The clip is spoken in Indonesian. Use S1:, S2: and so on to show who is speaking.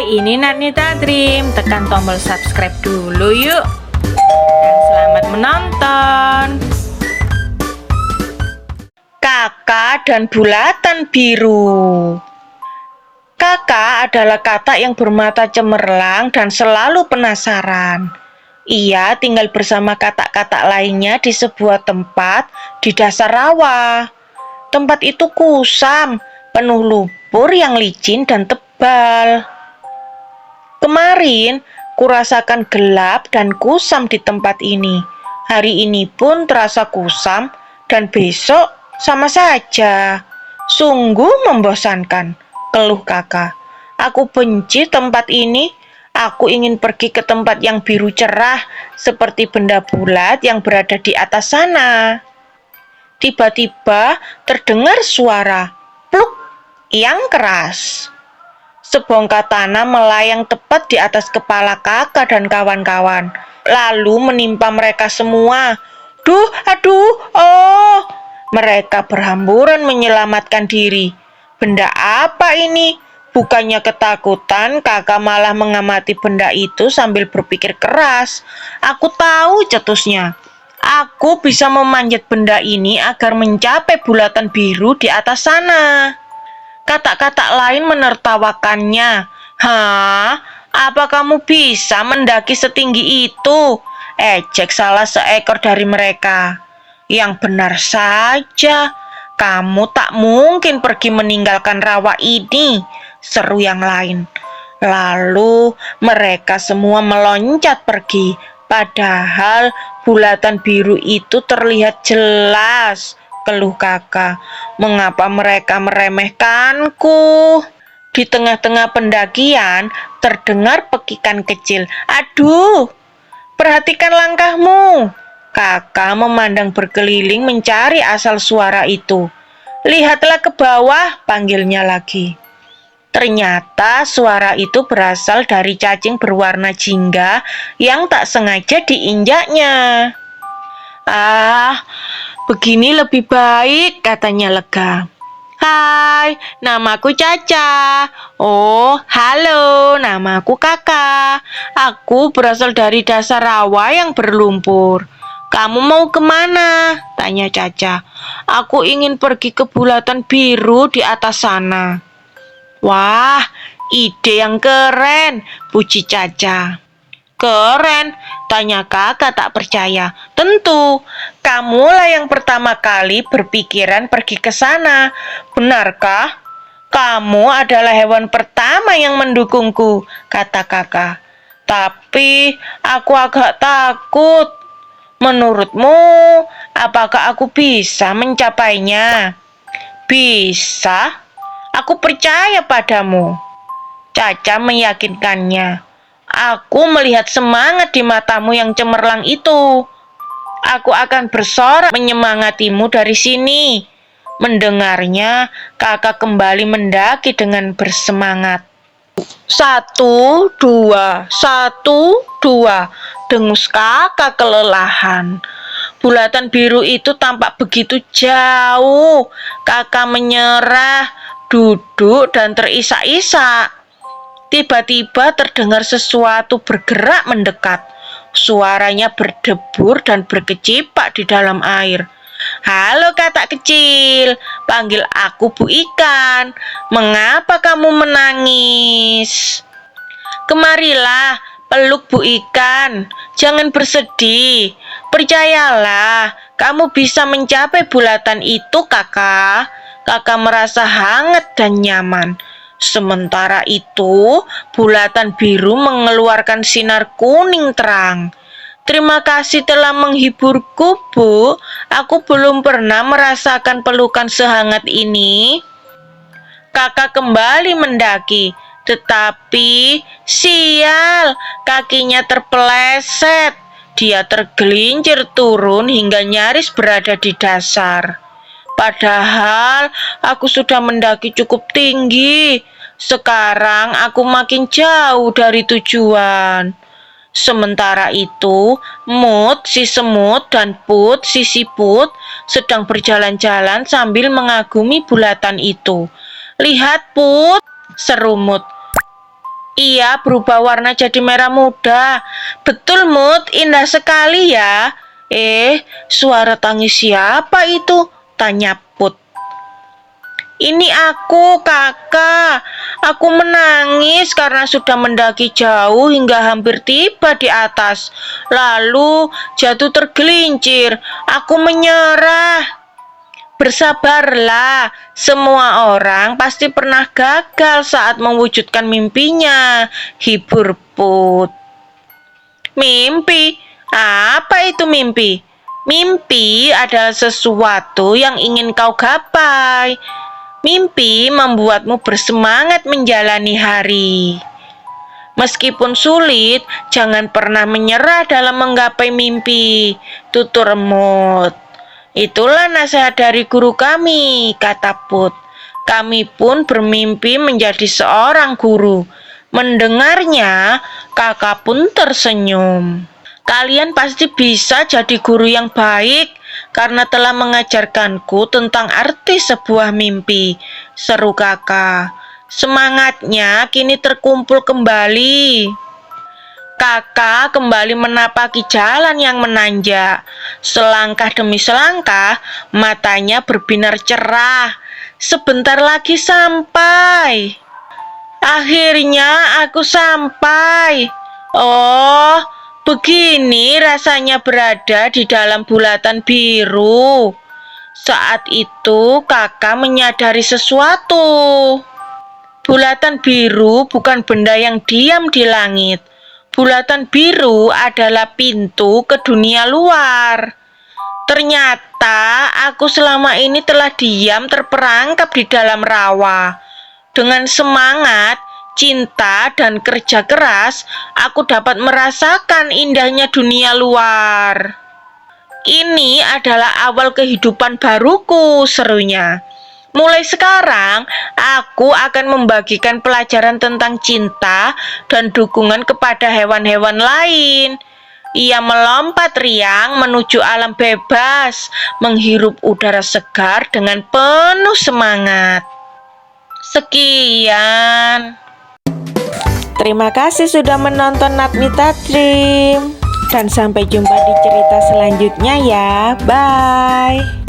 S1: Hai, ini Narnita Dream. Tekan tombol subscribe dulu yuk. Dan selamat menonton. Kakak dan bulatan biru. Kakak adalah katak yang bermata cemerlang dan selalu penasaran. Ia tinggal bersama katak-katak lainnya di sebuah tempat di dasar rawa. Tempat itu kusam, penuh lumpur yang licin dan tebal. Kemarin, kurasakan gelap dan kusam di tempat ini. Hari ini pun terasa kusam dan besok sama saja. Sungguh membosankan, keluh kakak. Aku benci tempat ini. Aku ingin pergi ke tempat yang biru cerah, seperti benda bulat yang berada di atas sana. Tiba-tiba terdengar suara pluk yang keras. Sebongkah tanah melayang tepat di atas kepala kakak dan kawan-kawan, lalu menimpa mereka semua. Duh, aduh, oh! Mereka berhamburan menyelamatkan diri. Benda apa ini? Bukannya ketakutan, kakak malah mengamati benda itu sambil berpikir keras. Aku tahu cetusnya. Aku bisa memanjat benda ini agar mencapai bulatan biru di atas sana. Katak-katak lain menertawakannya. Hah? Apa kamu bisa mendaki setinggi itu? Ejek salah seekor dari mereka. Yang benar saja, kamu tak mungkin pergi meninggalkan rawa ini, seru yang lain. Lalu mereka semua meloncat pergi, padahal bulatan biru itu terlihat jelas. Keluh kakak, mengapa mereka meremehkanku? Di tengah-tengah pendakian terdengar pekikan kecil. Aduh, perhatikan langkahmu. Kakak memandang berkeliling mencari asal suara itu. Lihatlah ke bawah, panggilnya lagi. Ternyata suara itu berasal dari cacing berwarna jingga yang tak sengaja diinjaknya. Ah, begini lebih baik, katanya lega. Hai, namaku Caca. Oh, halo, namaku Kakak. Aku berasal dari dasar rawa yang berlumpur. Kamu mau kemana? Tanya Caca. Aku ingin pergi ke bulatan biru di atas sana. Wah, ide yang keren, puji Caca. Keren, tanya kakak tak percaya. Tentu, kamulah yang pertama kali berpikiran pergi ke sana. Benarkah? Kamu adalah hewan pertama yang mendukungku, kata kakak. Tapi aku agak takut. Menurutmu, apakah aku bisa mencapainya? Bisa. Aku percaya padamu. Caca meyakinkannya. Aku melihat semangat di matamu yang cemerlang itu. Aku akan bersorak menyemangatimu dari sini. Mendengarnya, kakak kembali mendaki dengan bersemangat. 1, 2, 1, 2. Dengus kakak kelelahan. Bulatan biru itu tampak begitu jauh. Kakak menyerah, duduk dan terisak-isak. Tiba-tiba terdengar sesuatu bergerak mendekat. Suaranya berdebur dan berkecipak di dalam air. Halo katak kecil, panggil aku Bu Ikan. Mengapa kamu menangis? Kemarilah, peluk Bu Ikan. Jangan bersedih. Percayalah, kamu bisa mencapai bulatan itu, kakak. Kakak merasa hangat dan nyaman. Sementara itu, bulatan biru mengeluarkan sinar kuning terang. Terima kasih telah menghiburku, Bu. Aku belum pernah merasakan pelukan sehangat ini. Kakak kembali mendaki, tetapi sial, kakinya terpeleset. Dia tergelincir turun hingga nyaris berada di dasar. Padahal aku sudah mendaki cukup tinggi. Sekarang aku makin jauh dari tujuan. Sementara itu, Mut si semut dan Put si siput sedang berjalan-jalan sambil mengagumi bulatan itu. Lihat Put, seru Mut. Ia berubah warna jadi merah muda. Betul, Mut, indah sekali ya. Suara tangis siapa itu? Tanya Put. Ini aku, kakak. Aku menangis karena sudah mendaki jauh hingga hampir tiba di atas. Lalu jatuh tergelincir. Aku menyerah. Bersabarlah, semua orang pasti pernah gagal saat mewujudkan mimpinya. Hibur Put. Mimpi? Apa itu mimpi? Mimpi adalah sesuatu yang ingin kau gapai. Mimpi membuatmu bersemangat menjalani hari. Meskipun sulit, jangan pernah menyerah dalam menggapai mimpi. Tutur Mut. Itulah nasihat dari guru kami, kata Put. Kami pun bermimpi menjadi seorang guru. Mendengarnya, kakak pun tersenyum. Kalian pasti bisa jadi guru yang baik karena telah mengajarkanku tentang arti sebuah mimpi, seru kakak. Semangatnya kini terkumpul kembali. Kakak kembali menapaki jalan yang menanjak. Selangkah demi selangkah, matanya berbinar cerah. Sebentar lagi sampai. Akhirnya aku sampai. Oh, begini rasanya berada di dalam bulatan biru. Saat itu kakak menyadari sesuatu. Bulatan biru bukan benda yang diam di langit. Bulatan biru adalah pintu ke dunia luar. Ternyata aku selama ini telah diam terperangkap di dalam rawa. Dengan semangat, cinta, dan kerja keras, aku dapat merasakan indahnya dunia luar. Ini adalah awal kehidupan baruku, serunya. Mulai sekarang, aku akan membagikan pelajaran tentang cinta dan dukungan kepada hewan-hewan lain. Ia melompat riang menuju alam bebas, menghirup udara segar dengan penuh semangat. Sekian. Terima kasih sudah menonton Natmita Dream. Dan sampai jumpa di cerita selanjutnya ya. Bye.